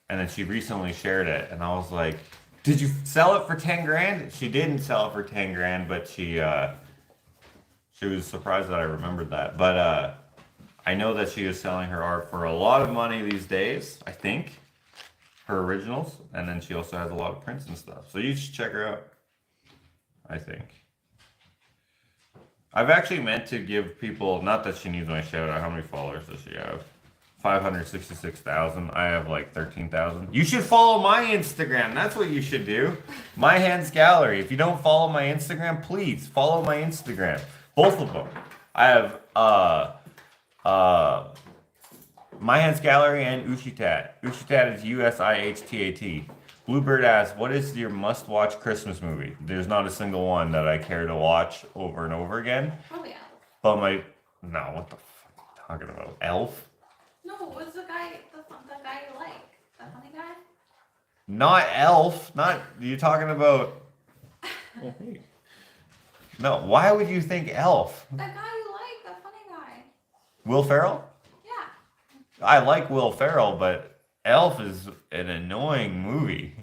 And then she recently shared it, and I was like, did you sell it for 10 grand? She didn't sell it for 10 grand, but she was surprised that I remembered that. But I know that she is selling her art for a lot of money these days, I think. Her originals, and then she also has a lot of prints and stuff. So you should check her out, I think. I've actually meant to give people, not that she needs my shout out, how many followers does she have? 566,000. I have like 13,000. You should follow my Instagram. That's what you should do. My Hands Gallery. If you don't follow my Instagram, please follow my Instagram. Both of them. I have My Hands Gallery and Ushitat. Ushitat is USIHTAT. Bluebird asks, what is your must-watch Christmas movie? There's not a single one that I care to watch over and over again. Oh yeah. But no, what the fuck are you talking about? Elf? No, what's the guy you like? The funny guy? Not Elf. You talking about... No, why would you think Elf? The guy you like, the funny guy. Will Ferrell? Yeah. I like Will Ferrell, but Elf is an annoying movie.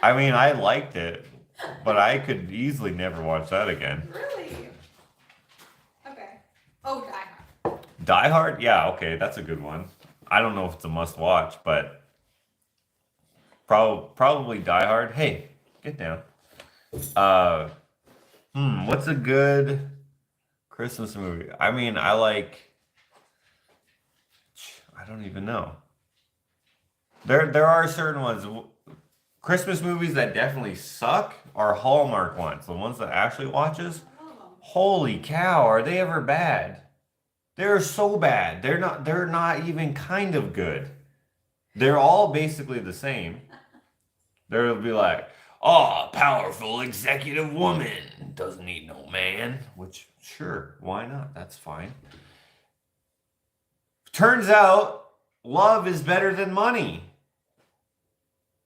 I mean, I liked it, but I could easily never watch that again. Really? Okay. Oh, Die Hard. Die Hard? Yeah, okay, that's a good one. I don't know if it's a must watch, but probably Die Hard. Hey, get down. What's a good Christmas movie? I mean, I don't even know. There are certain ones. Christmas movies that definitely suck are Hallmark ones. The ones that Ashley watches. Holy cow, are they ever bad? They're so bad. They're not even kind of good. They're all basically the same. They'll be like, oh, a powerful executive woman doesn't need no man. Which, sure, why not? That's fine. Turns out, love is better than money.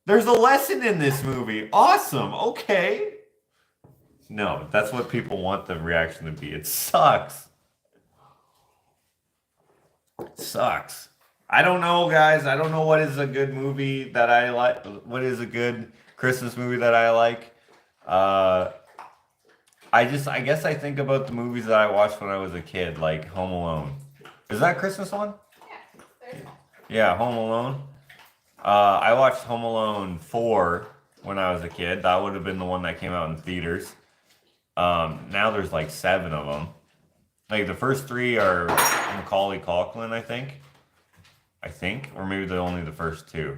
There's a lesson in this movie. Awesome. Okay. No, that's what people want the reaction to be. It sucks. It sucks. I don't know, guys. I don't know what is a good movie that I like. What is a good Christmas movie that I like? I guess I think about the movies that I watched when I was a kid, like Home Alone. Is that a Christmas one? Yeah, Home Alone. I watched Home Alone 4 when I was a kid. That would have been the one that came out in theaters. Now there's like 7 of them. Like the first 3 are Macaulay Culkin, I think. I think, or maybe only the first two.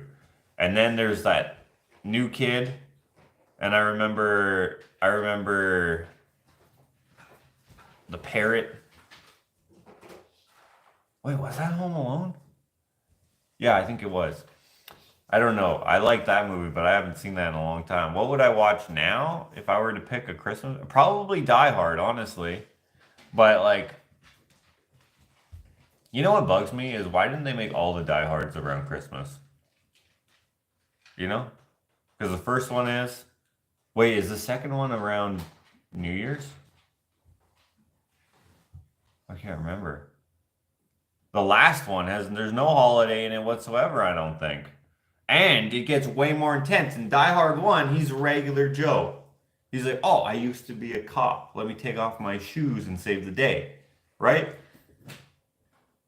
And then there's that new kid, and I remember the parrot. Wait, was that Home Alone? Yeah, I think it was. I don't know. I like that movie, but I haven't seen that in a long time. What would I watch now if I were to pick a Christmas? Probably Die Hard, honestly. But like, you know what bugs me is why didn't they make all the Die Hards around Christmas? You know? Because the first one is. Wait, is the second one around New Year's? I can't remember. The last one there's no holiday in it whatsoever, I don't think. And it gets way more intense. In Die Hard 1, he's a regular Joe. He's like, oh, I used to be a cop. Let me take off my shoes and save the day. Right?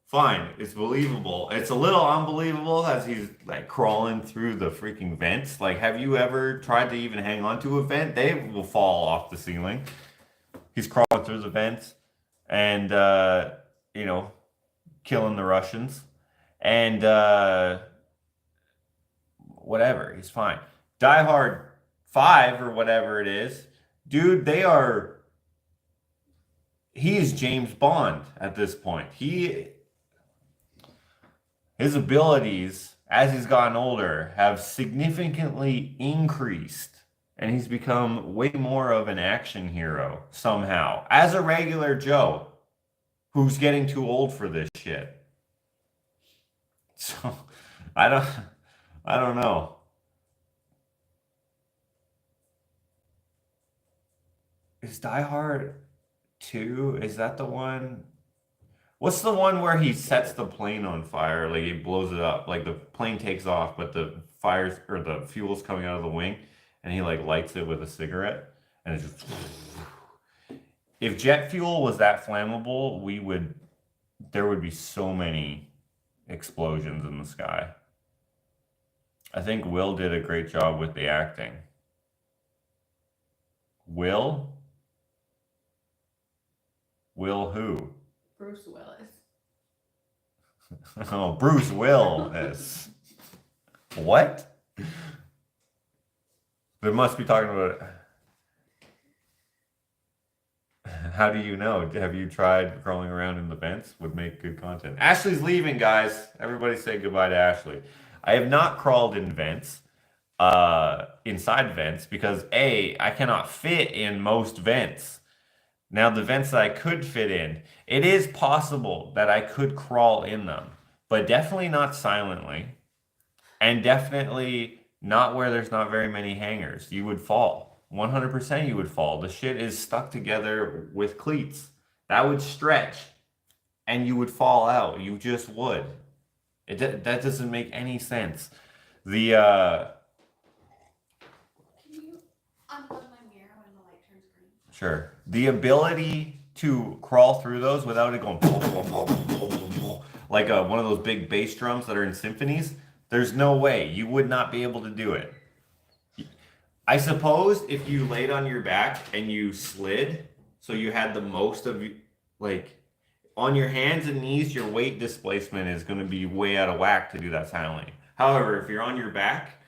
Fine. It's believable. It's a little unbelievable as he's like crawling through the freaking vents. Like, have you ever tried to even hang on to a vent? They will fall off the ceiling. He's crawling through the vents and, killing the Russians. And, whatever, he's fine. Die Hard 5 or whatever it is, dude, he is James Bond at this point. His abilities as he's gotten older have significantly increased, and he's become way more of an action hero somehow as a regular Joe who's getting too old for this shit. So I don't know. Is Die Hard 2? Is that the one? What's the one where he sets the plane on fire? Like he blows it up. Like the plane takes off, but the fires or the fuel's coming out of the wing, and he like lights it with a cigarette, and it's just. If jet fuel was that flammable, there would be so many explosions in the sky. I think Will did a great job with the acting. Will? Will who? Bruce Willis. Oh, Bruce Willis. What? They must be talking about. How do you know? Have you tried crawling around in the vents? Would make good content. Ashley's leaving, guys. Everybody say goodbye to Ashley. I have not crawled in vents, inside vents, because I cannot fit in most vents. Now, the vents that I could fit in, it is possible that I could crawl in them, but definitely not silently, and definitely not where there's not very many hangers. You would fall. 100% you would fall. The shit is stuck together with cleats. That would stretch, and you would fall out. You just would. That doesn't make any sense. Can you unplug my mirror when the light turns green? Sure. The ability to crawl through those without it going like one of those big bass drums that are in symphonies, there's no way. You would not be able to do it. I suppose if you laid on your back and you slid, so you had the most of, like, on your hands and knees, your weight displacement is going to be way out of whack to do that silently. However, if you're on your back,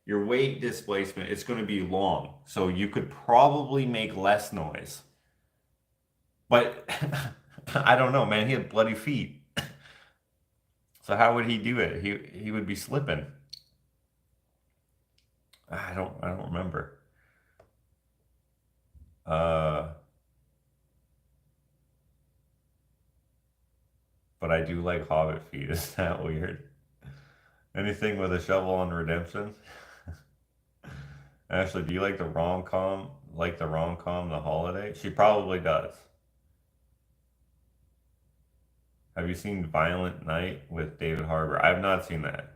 your weight displacement is going to be long. So you could probably make less noise. But I don't know, man. He had bloody feet. So how would he do it? He would be slipping. I don't remember. But I do like Hobbit feet. Is that weird? Anything with a shovel on Redemption? Ashley, do you like the rom-com? The Holiday? She probably does. Have you seen Violent Night with David Harbour? I have not seen that.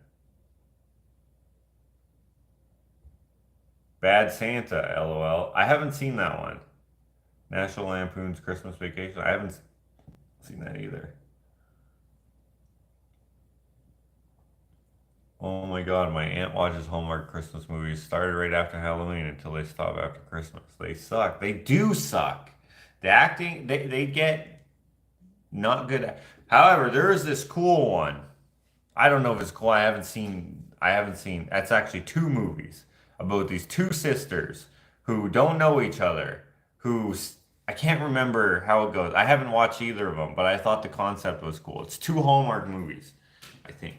Bad Santa, LOL. I haven't seen that one. National Lampoon's Christmas Vacation. I haven't seen that either. Oh my god, my aunt watches Hallmark Christmas movies. Started right after Halloween until they stop after Christmas. They suck. They do suck. The acting, they get not good. However, there is this cool one I don't know if it's cool. I haven't seen. That's actually two movies about these two sisters who don't know each other. I can't remember how it goes. I haven't watched either of them, but I thought the concept was cool. It's two Hallmark movies, I think,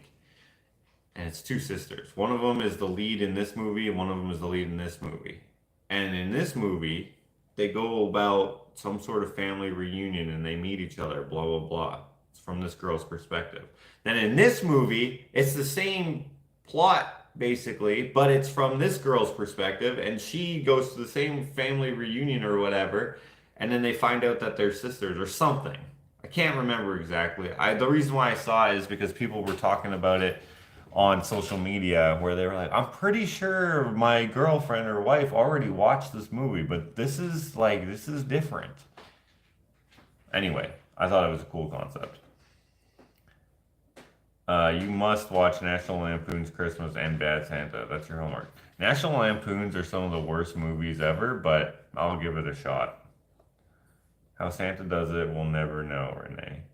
and it's two sisters. One of them is the lead in this movie, and one of them is the lead in this movie. And in this movie, they go about some sort of family reunion and they meet each other. Blah blah blah. It's from this girl's perspective. Then in this movie, it's the same plot basically, but it's from this girl's perspective, and she goes to the same family reunion or whatever, and then they find out that they're sisters or something. I can't remember exactly. The reason why I saw it is because people were talking about it on social media where they were like, I'm pretty sure my girlfriend or wife already watched this movie, but this is different. Anyway, I thought it was a cool concept. You must watch National Lampoon's Christmas and Bad Santa. That's your homework. National Lampoons are some of the worst movies ever, but I'll give it a shot. How Santa does it, we'll never know, Renee.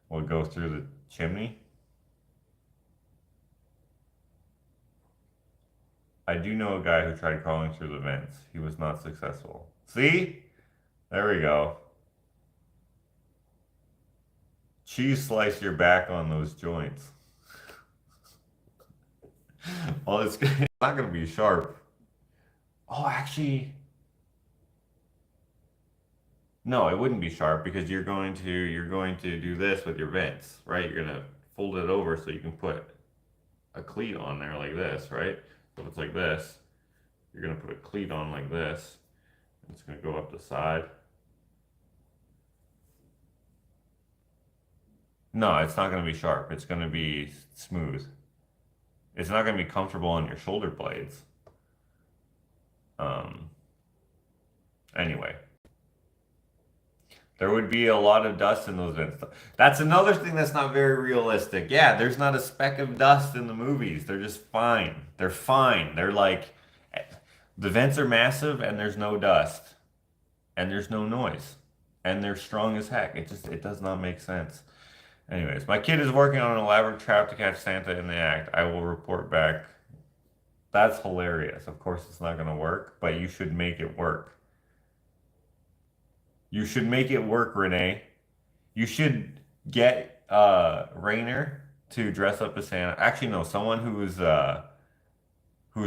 Will it go through the chimney? I do know a guy who tried crawling through the vents. He was not successful. See? There we go. Cheese slice your back on those joints. Well, it's not going to be sharp. Oh, actually, no, it wouldn't be sharp because you're going to do this with your vents, right? You're going to fold it over so you can put a cleat on there like this, right? So if it's like this, you're going to put a cleat on like this. It's going to go up the side. No, it's not going to be sharp. It's going to be smooth. It's not going to be comfortable on your shoulder blades. Anyway, there would be a lot of dust in those vents. That's another thing that's not very realistic. Yeah, there's not a speck of dust in the movies. They're just fine. They're fine. They're like, the vents are massive and there's no dust and there's no noise and they're strong as heck. It does not make sense. Anyways, my kid is working on an elaborate trap to catch Santa in the act. I will report back. That's hilarious. Of course, it's not going to work, but you should make it work. You should make it work, Renee. You should get Rainer to dress up as Santa. Actually, no, someone who's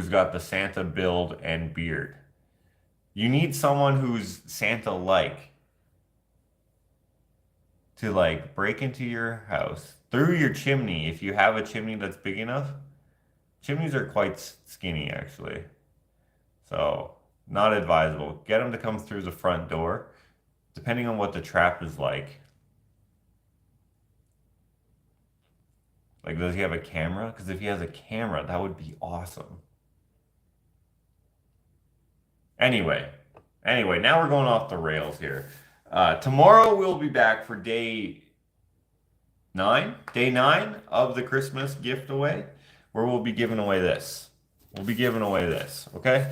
got the Santa build and beard. You need someone who's Santa-like to like break into your house through your chimney if you have a chimney that's big enough. Chimneys are quite skinny actually. So, not advisable. Get them to come through the front door, depending on what the trap is like. Like, does he have a camera? Because if he has a camera, that would be awesome. Anyway, now we're going off the rails here. Tomorrow we'll be back for day 9 of the Christmas giveaway, where we'll be giving away this. Okay?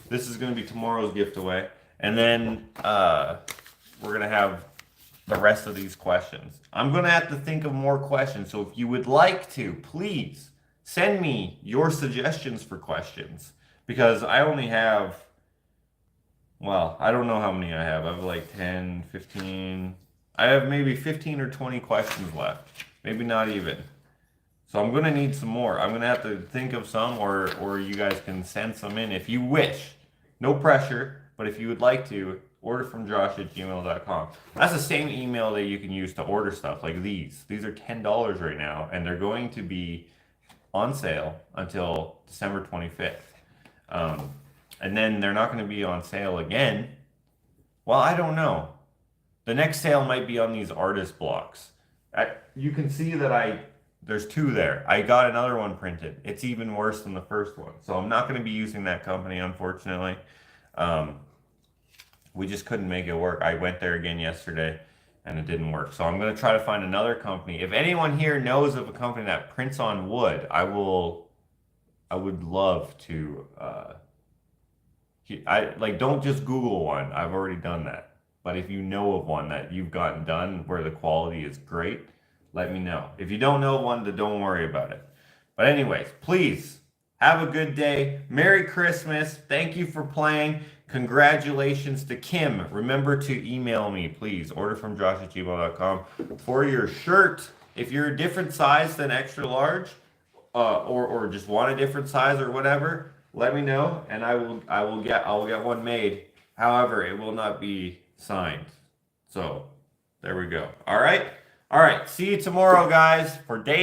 This is going to be tomorrow's giveaway. And then we're going to have the rest of these questions. I'm going to have to think of more questions. So if you would like to, please send me your suggestions for questions. Because I only have, well, I don't know how many I have. I have like 10, 15. I have maybe 15 or 20 questions left. Maybe not even. So I'm going to need some more. I'm going to have to think of some, or you guys can send some in if you wish. No pressure, but if you would like to, orderfromjosh@gmail.com. That's the same email that you can use to order stuff like these. These are $10 right now, and they're going to be on sale until December 25th. And then they're not going to be on sale again. Well, I don't know. The next sale might be on these artist blocks. You can see that there's 2 there. I got another one printed. It's even worse than the first one. So I'm not going to be using that company, unfortunately. We just couldn't make it work. I went there again yesterday and it didn't work. So I'm going to try to find another company. If anyone here knows of a company that prints on wood, I would love to, don't just Google one. I've already done that. But if you know of one that you've gotten done where the quality is great, let me know. If you don't know one, then don't worry about it. But anyways, please have a good day. Merry Christmas. Thank you for playing. Congratulations to Kim. Remember to email me, please. Orderfromjosh@gmail.com for your shirt. If you're a different size than extra large, or just want a different size or whatever, let me know, and I will get one made. However, it will not be signed. So there we go. All right. See you tomorrow, guys, for day